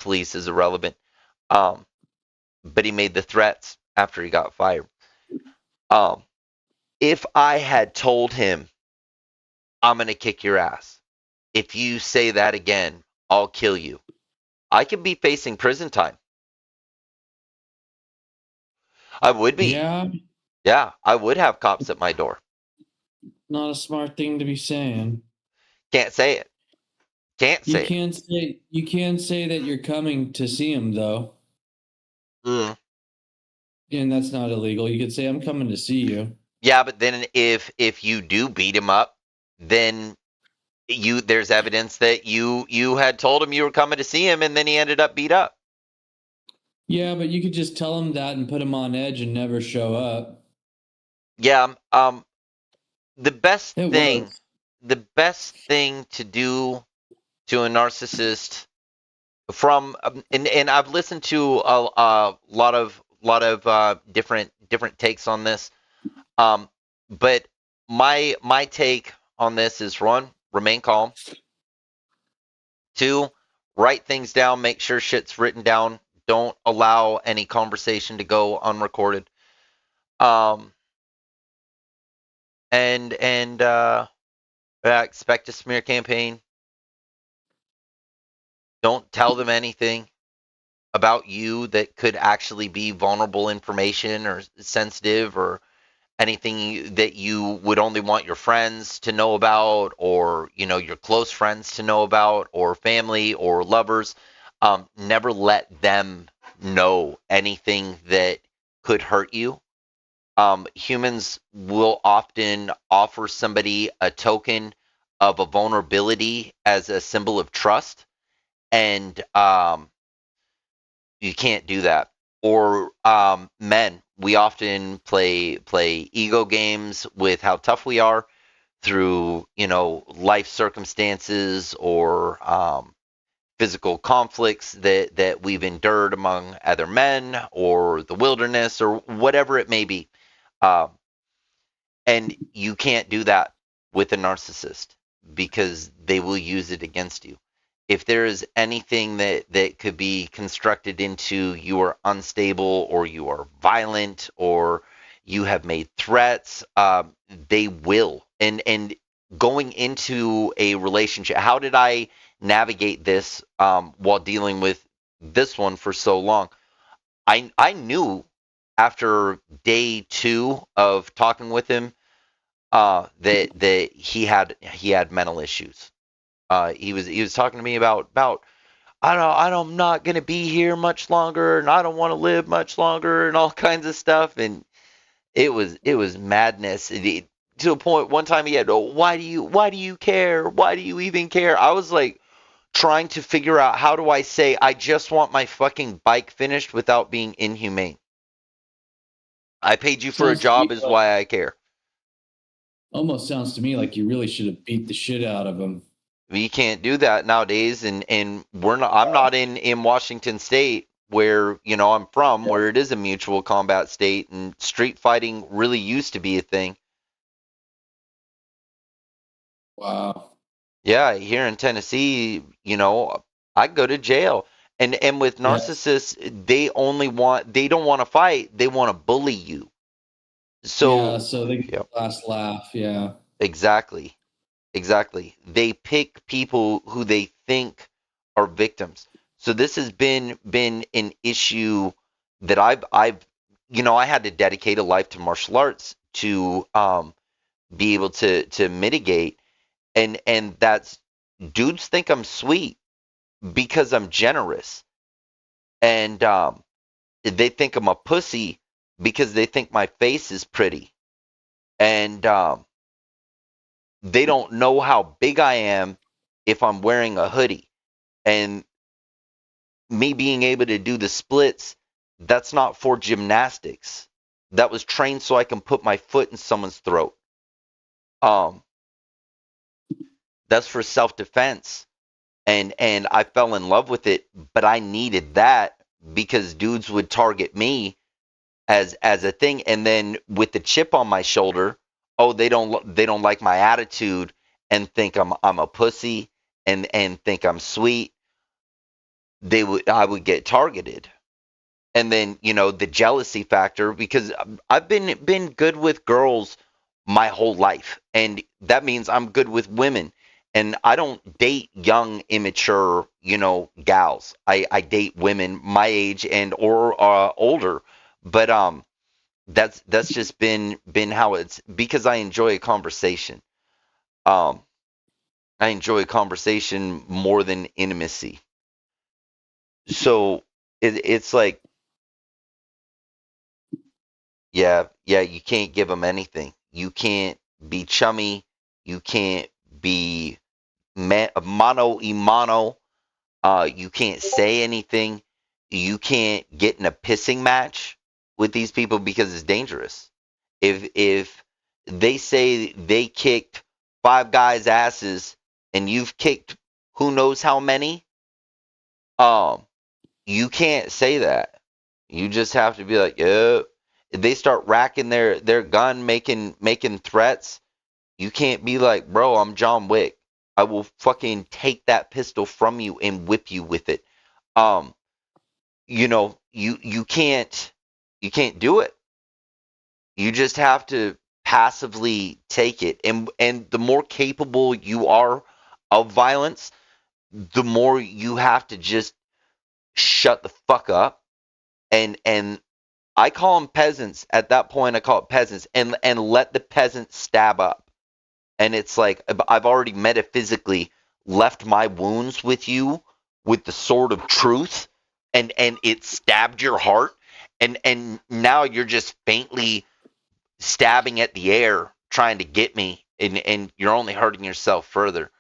police is irrelevant. Um, but he made the threats after he got fired. Um, if I had told him, I'm going to kick your ass, if you say that again, I'll kill you, I could be facing prison time. I would be. Yeah, Yeah, I would have cops at my door. not a smart thing to be saying. Can't say it. Can't say it. You can say that you're coming to see him though, Mm. and that's not illegal. You could say I'm coming to see you. Yeah, but then if you do beat him up, then there's evidence that you had told him you were coming to see him, and then he ended up beat up. Yeah, but you could just tell him that and put him on edge and never show up. Yeah. The best It thing, works. the best thing to do to a narcissist from and I've listened to a lot of different takes on this. Um, but my take on this is one, remain calm. Two, write things down, make sure shit's written down. Don't allow any conversation to go unrecorded. Um, and expect a smear campaign. Don't tell them anything about you that could actually be vulnerable information or sensitive or anything that you would only want your friends to know about, or your close friends to know about, or family or lovers. Never let them know anything that could hurt you. Humans will often offer somebody a token of a vulnerability as a symbol of trust, and you can't do that. Or men, we often play ego games with how tough we are through life circumstances or physical conflicts that we've endured among other men or the wilderness or whatever it may be. Um, and you can't do that with a narcissist because they will use it against you. If there is anything that could be constructed into you are unstable or you are violent or you have made threats, they will. And going into a relationship, how did I navigate this while dealing with this one for so long? I knew after day two of talking with him that he had mental issues. He was talking to me about I'm not gonna be here much longer, and I don't want to live much longer, and all kinds of stuff. And it was madness. To a point, one time he had, oh, why do you care? Why do you even care? I was like trying to figure out how do I say I just want my fucking bike finished without being inhumane. I paid you for a Sounds to job me is like why I care. almost sounds to me like you really should have beat the shit out of him. You can't do that nowadays, and I'm not in Washington State where I'm from, where it is a mutual combat state, and street fighting really used to be a thing. Wow. Yeah, here in Tennessee, I go to jail. And with Yes. narcissists, they don't want to fight, they want to bully you. Yeah, So, so they get yeah, the last laugh. Yeah. exactly. Exactly. They pick people who they think are victims. So this has been an issue that I had to dedicate a life to martial arts to be able to mitigate, and that's dudes think I'm sweet because I'm generous, and they think I'm a pussy because they think my face is pretty, and they don't know how big I am if I'm wearing a hoodie. And me being able to do the splits, that's not for gymnastics. That was trained so I can put my foot in someone's throat. Um, that's for self-defense. And I fell in love with it, but I needed that because dudes would target me as a thing, and then with the chip on my shoulder, oh, they don't like my attitude and think I'm a pussy and think I'm sweet. I would get targeted. And then, the jealousy factor, because I've been good with girls my whole life, and that means I'm good with women. And I don't date young, immature, gals. I date women my age and or older. But that's just been how it's, because I enjoy a conversation. Um, I enjoy a conversation more than intimacy. So it's like, yeah, yeah, you can't give them anything. You can't be chummy. You can't be mano y mano. You can't say anything. You can't get in a pissing match with these people because it's dangerous. If they say they kicked five guys' asses and you've kicked who knows how many, um, you can't say that. You just have to be like, yeah. If they start racking their gun, making threats, you can't be like, bro, I'm John Wick. I will fucking take that pistol from you and whip you with it. Um, you can't do it. You just have to passively take it. And the more capable you are of violence, the more you have to just shut the fuck up. And I call them peasants. At that point, I call it peasants, and let the peasants stab up. And it's like I've already metaphysically left my wounds with you with the sword of truth, and it stabbed your heart, and now you're just faintly stabbing at the air trying to get me, and you're only hurting yourself further.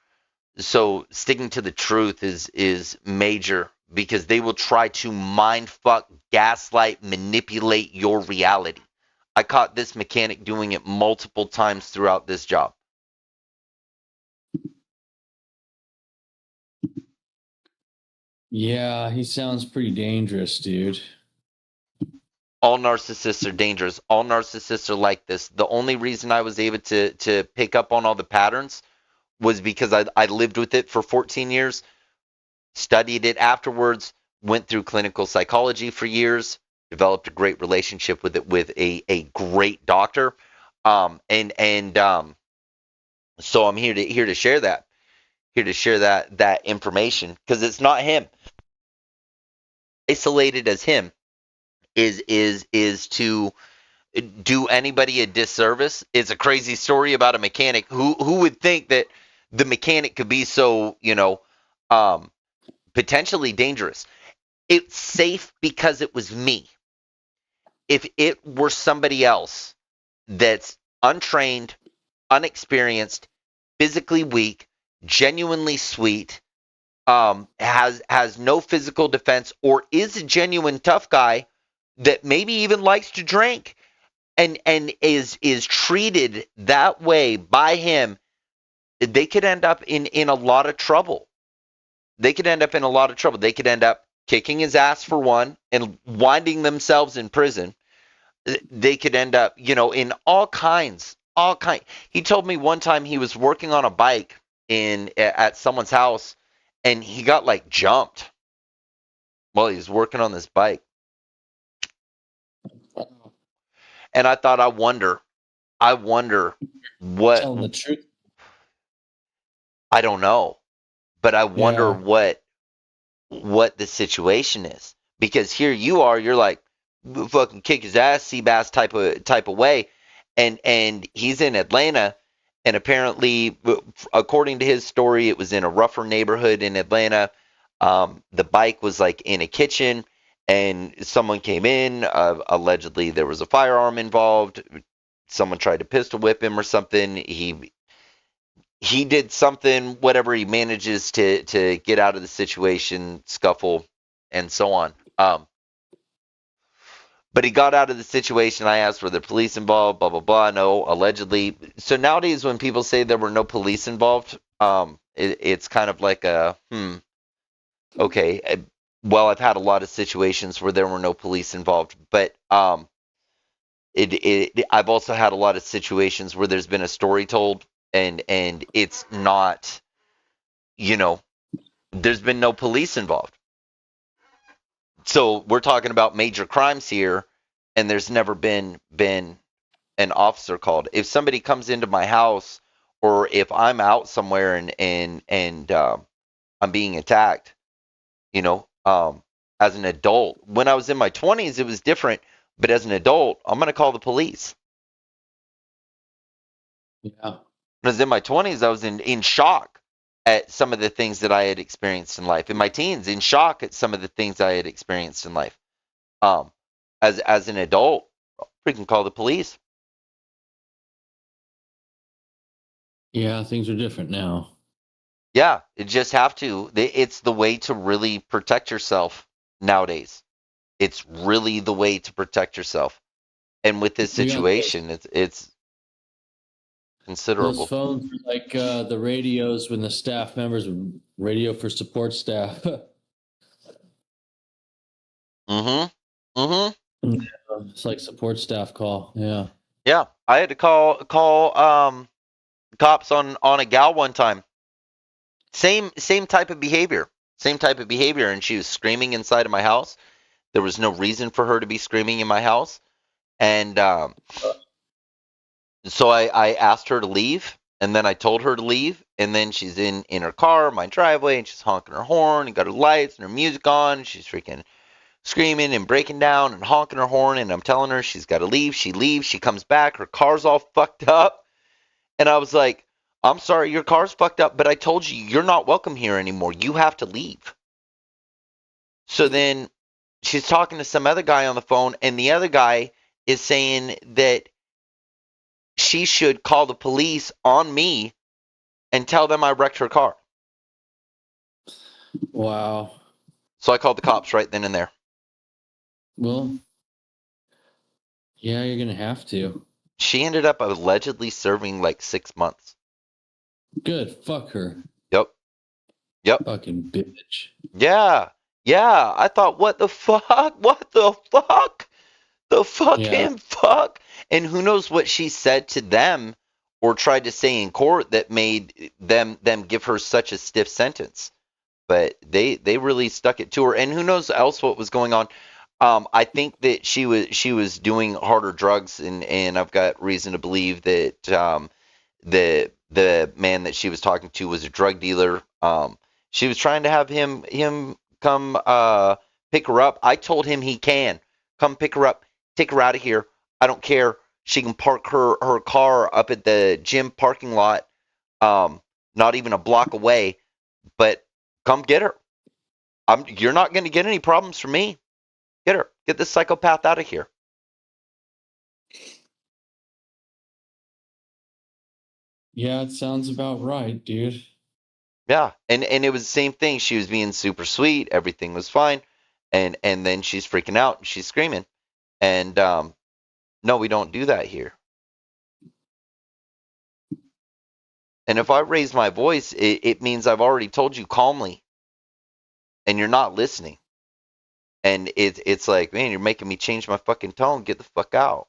So sticking to the truth is major, because they will try to mind fuck, gaslight, manipulate your reality. I caught this mechanic doing it multiple times throughout this job. Yeah, he sounds pretty dangerous, dude. All narcissists are dangerous. All narcissists are like this. The only reason I was able to pick up on all the patterns was because I lived with it for 14 years, studied it afterwards, went through clinical psychology for years, developed a great relationship with it with a great doctor. And so I'm here to share that. Here to share that information, because it's not him. Isolated as him is to do anybody a disservice. It's a crazy story about a mechanic. Who would think that the mechanic could be so, um potentially dangerous? It's safe because it was me. If it were somebody else that's untrained, unexperienced, physically weak, genuinely sweet, has no physical defense, or is a genuine tough guy that maybe even likes to drink, and is treated that way by him, they could end up in a lot of trouble. They could end up in a lot of trouble. They could end up kicking his ass for one and winding themselves in prison. They could end up, in all kind. He told me one time he was working on a bike in at someone's house, and he got like jumped while he was working on this bike. And I thought, I wonder what, Telling the truth. I don't know, but I wonder Yeah. what the situation is, because here you are, you're like, fucking kick his ass, sea bass type of way, and he's in Atlanta, and apparently, according to his story, it was in a rougher neighborhood in Atlanta. The bike was like in a kitchen, and someone came in. Allegedly, there was a firearm involved. Someone tried to pistol whip him or something. He did something, whatever. He manages to get out of the situation, scuffle, and so on. But he got out of the situation. I asked, were there police involved? Blah blah blah. No, allegedly. So nowadays, when people say there were no police involved, it's kind of like a okay. Well, I've had a lot of situations where there were no police involved, but I've also had a lot of situations where there's been a story told, and it's not, you know, there's been no police involved. So we're talking about major crimes here, and there's never been an officer called. If somebody comes into my house, or if I'm out somewhere and I'm being attacked, you know, as an adult. When I was in my 20s, it was different, but as an adult, I'm going to call the police. Yeah. When I was in my 20s, I was in shock at some of the things that I had experienced in life. In my teens, in shock at some of the things I had experienced in life. Um, as an adult, freaking call the police. Yeah, things are different now. Yeah, you just have to. It's the way to really protect yourself nowadays. It's really the way to protect yourself. And with this We got situation, it's those considerable. phones are like the radios when the staff members would radio for support staff. Mm-hmm. Mm-hmm. Yeah, it's like support staff call. Yeah. Yeah, I had to call cops on a gal one time. Same type of behavior. Same type of behavior, and she was screaming inside of my house. There was no reason for her to be screaming in my house, and so I asked her to leave, and then I told her to leave, and then she's in her car, my driveway, and she's honking her horn and got her lights and her music on, and she's freaking screaming and breaking down and honking her horn, and I'm telling her she's got to leave. She leaves, she comes back, her car's all fucked up. And I was like, I'm sorry, your car's fucked up, but I told you you're not welcome here anymore. You have to leave. So then she's talking to some other guy on the phone, and the other guy is saying that she should call the police on me and tell them I wrecked her car. Wow. So I called the cops right then and there. Well, yeah, you're gonna have to. She ended up allegedly serving like 6 months. Good. Fuck her. Yep. Yep. Fucking bitch. Yeah. Yeah. I thought, what the fuck? What the fuck? The Yeah. fucking fuck? And who knows what she said to them or tried to say in court that made them give her such a stiff sentence. But they really stuck it to her. And who knows else what was going on. I think that she was doing harder drugs, and I've got reason to believe that the man that she was talking to was a drug dealer. She was trying to have him come pick her up. I told him he can come pick her up, take her out of here. I don't care. She can park her car up at the gym parking lot, um, not even a block away. But come get her. You're not going to get any problems from me. Get her. Get this psychopath out of here. Yeah, it sounds about right, dude. Yeah, and it was the same thing. She was being super sweet. Everything was fine, and then she's freaking out and she's screaming. And no, we don't do that here. And if I raise my voice, it means I've already told you calmly, and you're not listening. And it's like, man, you're making me change my fucking tone. Get the fuck out.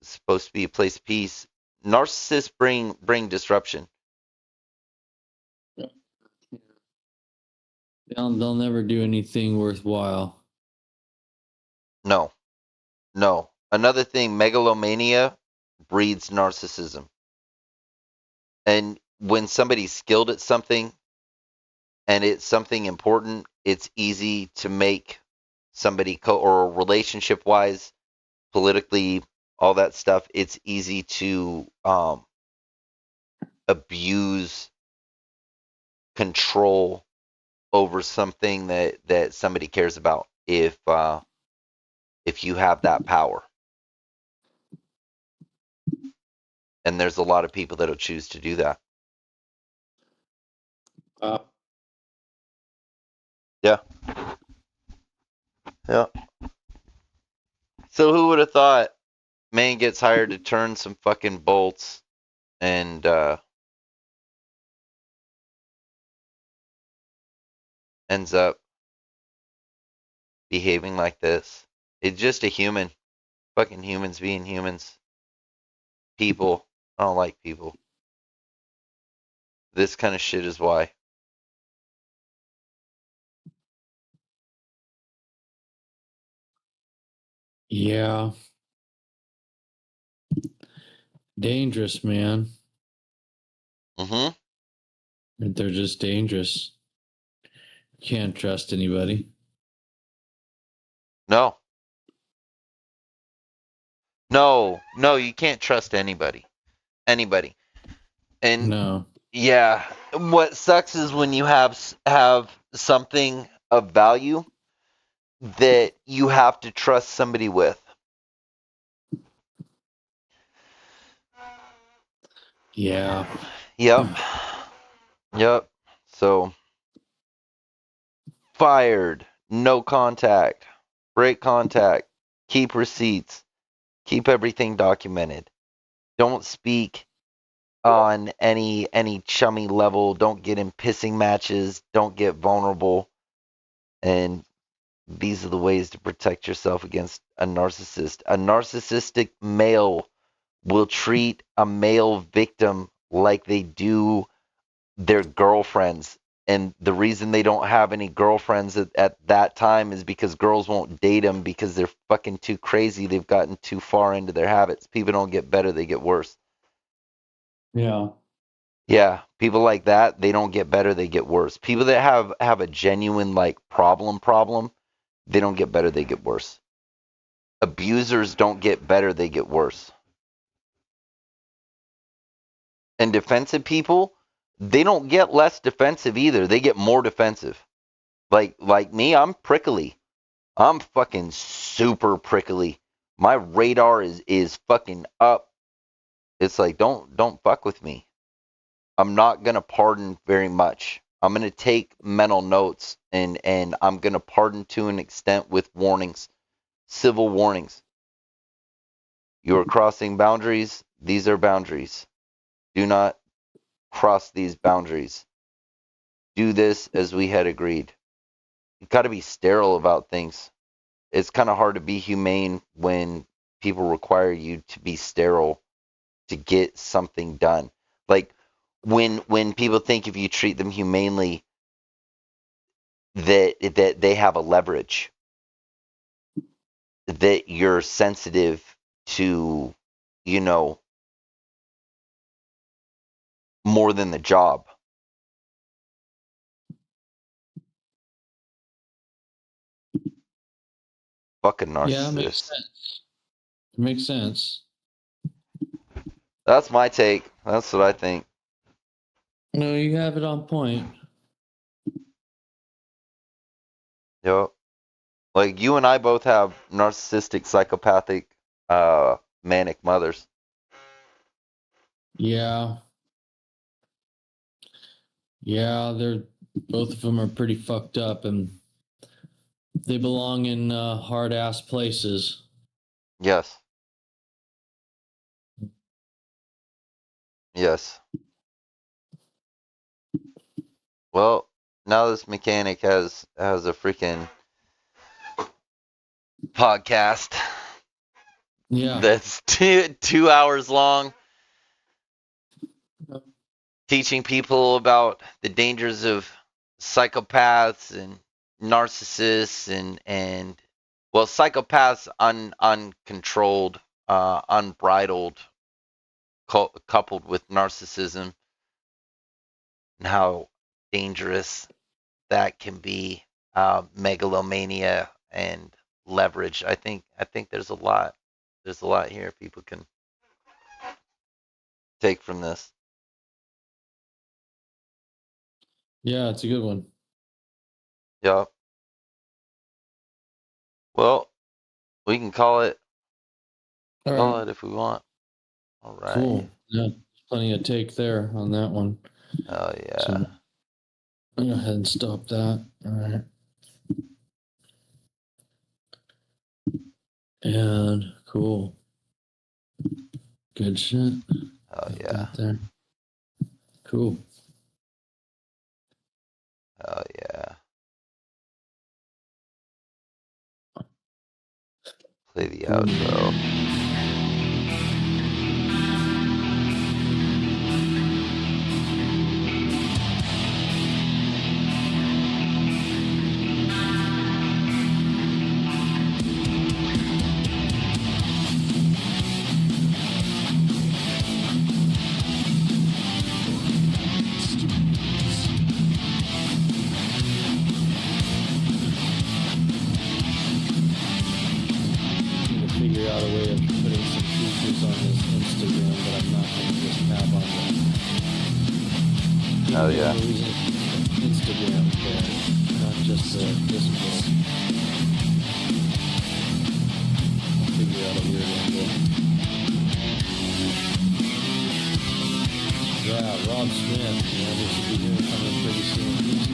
It's supposed to be a place of peace. Narcissists bring disruption. Yeah. They'll never do anything worthwhile. No, no. Another thing, megalomania breeds narcissism. And when somebody's skilled at something and it's something important, it's easy to make somebody or relationship wise, politically, all that stuff. It's easy to abuse control over something that somebody cares about if you have that power. And there's a lot of people that'll choose to do that. Uh, Yeah. Yeah. So who would have thought man gets hired to turn some fucking bolts and ends up behaving like this? It's just a human. Fucking humans being humans. People. I don't like people. This kind of shit is why. Yeah. Dangerous, man. Mm-hmm. They're just dangerous. Can't trust anybody. No. No, you can't trust anybody. Anybody. And No. yeah, what sucks is when you have something of value that you have to trust somebody with. Yeah. Yep. Yep. So fired, no contact, break contact, keep receipts, keep everything documented. Don't speak on any chummy level. Don't get in pissing matches. Don't get vulnerable. And these are the ways to protect yourself against a narcissist. A narcissistic male will treat a male victim like they do their girlfriends. And the reason they don't have any girlfriends at that time is because girls won't date them because they're fucking too crazy. They've gotten too far into their habits. People don't get better, they get worse. Yeah. Yeah, people like that, they don't get better, they get worse. People that have a genuine like problem, they don't get better, they get worse. Abusers don't get better, they get worse. And defensive people, they don't get less defensive either. They get more defensive. Like me, I'm prickly. I'm fucking super prickly. My radar is fucking up. It's like don't fuck with me. I'm not gonna pardon very much. I'm gonna take mental notes and I'm gonna pardon to an extent with warnings, civil warnings. You are crossing boundaries. These are boundaries. Do not cross these boundaries. Do this as we had agreed. You got to be sterile about things. It's kind of hard to be humane when people require you to be sterile to get something done. Like when people think if you treat them humanely that they have a leverage, that you're sensitive to, you know, more than the job. Fucking Yeah, it makes narcissist. sense. It makes sense. That's my take. That's what I think. No, you have it on point. Yep. Like you and I both have narcissistic, psychopathic, manic mothers. Yeah. Yeah, they're both of them are pretty fucked up and they belong in hard ass places. Yes. Yes. Well, now this mechanic has a freaking podcast Yeah. that's two hours long, teaching people about the dangers of psychopaths and narcissists and well, psychopaths uncontrolled, unbridled, coupled with narcissism, and how dangerous that can be, megalomania and leverage. I think there's a lot here people can take from this. Yeah, it's a good one. Yeah. Well, we can call it All call right. it if we want. All right. Cool. Yeah, plenty of take there on that one. Oh So yeah. I'm gonna go ahead and stop that. All right. And cool. Good shit. Oh Got yeah. that there. Cool. Oh yeah. Play the Cool. outro. Oh People yeah. are using Instagram, not just Discord. I'll figure out a weird angle. Yeah, Rob Smith. Yeah, we should be hearing from him pretty soon.